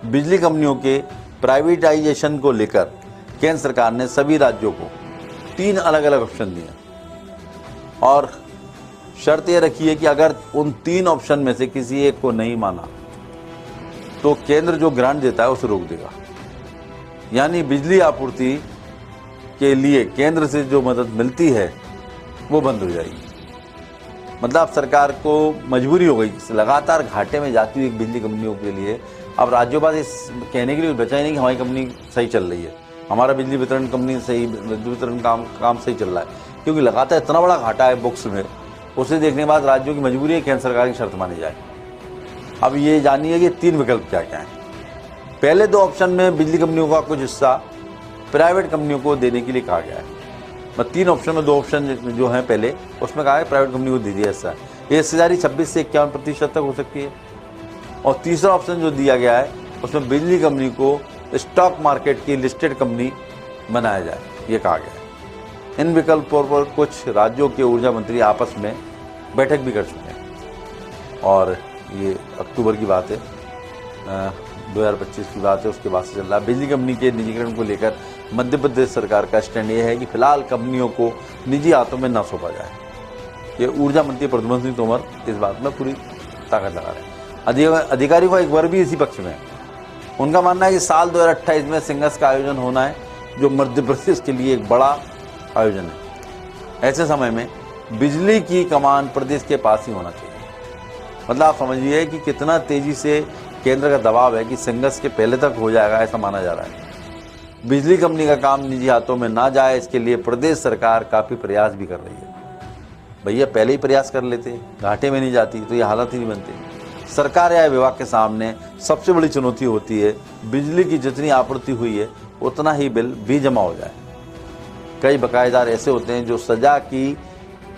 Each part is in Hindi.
बिजली कंपनियों के प्राइवेटाइजेशन को लेकर केंद्र सरकार ने सभी राज्यों को 3 अलग अलग ऑप्शन दिए और शर्त यह रखी है कि अगर उन 3 ऑप्शन में से किसी एक को नहीं माना तो केंद्र जो ग्रांट देता है उसे रोक देगा। यानी बिजली आपूर्ति के लिए केंद्र से जो मदद मिलती है वो बंद हो जाएगी। मतलब सरकार को मजबूरी हो गई, लगातार घाटे में जाती हुई बिजली कंपनियों के लिए अब राज्यों के पास इस कहने के लिए बचा ही नहीं कि हमारी कंपनी सही चल रही है, हमारा बिजली वितरण कंपनी सही, बिजली वितरण काम सही चल रहा है, क्योंकि लगातार इतना बड़ा घाटा है बुक्स में। उसे देखने के बाद राज्यों की मजबूरी है केंद्र सरकार की शर्त मानी जाए। अब ये जानिए कि 3 विकल्प क्या क्या हैं। पहले 2 ऑप्शन में बिजली कंपनियों का कुछ हिस्सा प्राइवेट कंपनियों को देने के लिए कहा गया है। मतलब 3 ऑप्शन में 2 ऑप्शन जो हैं पहले उसमें कहा है प्राइवेट कंपनी को दे दिया हिस्सा। ये हिस्सेदारी 26 से 51% तक हो सकती है। और तीसरा ऑप्शन जो दिया गया है उसमें बिजली कंपनी को स्टॉक मार्केट की लिस्टेड कंपनी बनाया जाए, ये कहा गया है। इन विकल्पों पर कुछ राज्यों के ऊर्जा मंत्री आपस में बैठक भी कर चुके हैं और ये अक्टूबर की बात है, 2025 की बात है, उसके बाद से चल रहा है। बिजली कंपनी के निजीकरण को लेकर मध्य प्रदेश सरकार का स्टैंड ये है कि फिलहाल कंपनियों को निजी हाथों में न सौंपा जाए। ये ऊर्जा मंत्री प्रद्युम्न सिंह तोमर इस बात में पूरी ताकत लगा रहे हैं। अधिकारियों का एक वर्ग भी इसी पक्ष में है। उनका मानना है कि साल 2028 में सिंगस का आयोजन होना है, जो मध्य प्रदेश के लिए एक बड़ा आयोजन है। ऐसे समय में बिजली की कमान प्रदेश के पास ही होना चाहिए। मतलब आप समझिए कि कितना तेजी से केंद्र का दबाव है कि सिंगस के पहले तक हो जाएगा, ऐसा माना जा रहा है। बिजली कंपनी का काम निजी हाथों में ना जाए, इसके लिए प्रदेश सरकार काफ़ी प्रयास भी कर रही है। भैया पहले ही प्रयास कर लेते, घाटे में नहीं जाती तो ये हालत ही नहीं बनती। सरकार या विभाग के सामने सबसे बड़ी चुनौती होती है बिजली की जितनी आपूर्ति हुई है उतना ही बिल भी जमा हो जाए। कई बकायेदार ऐसे होते हैं जो सजा की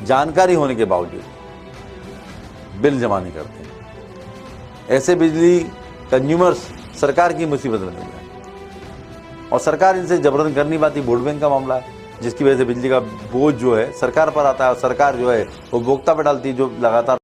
जानकारी होने के बावजूद बिल जमा नहीं करते। ऐसे बिजली कंज्यूमर्स सरकार की मुसीबत में नहीं है और सरकार इनसे जबरन कर नहीं पाती। वोट बैंक का मामला है जिसकी वजह से बिजली का बोझ जो है सरकार पर आता है और सरकार जो है वो उपभोक्ता पर डालती है, जो लगातार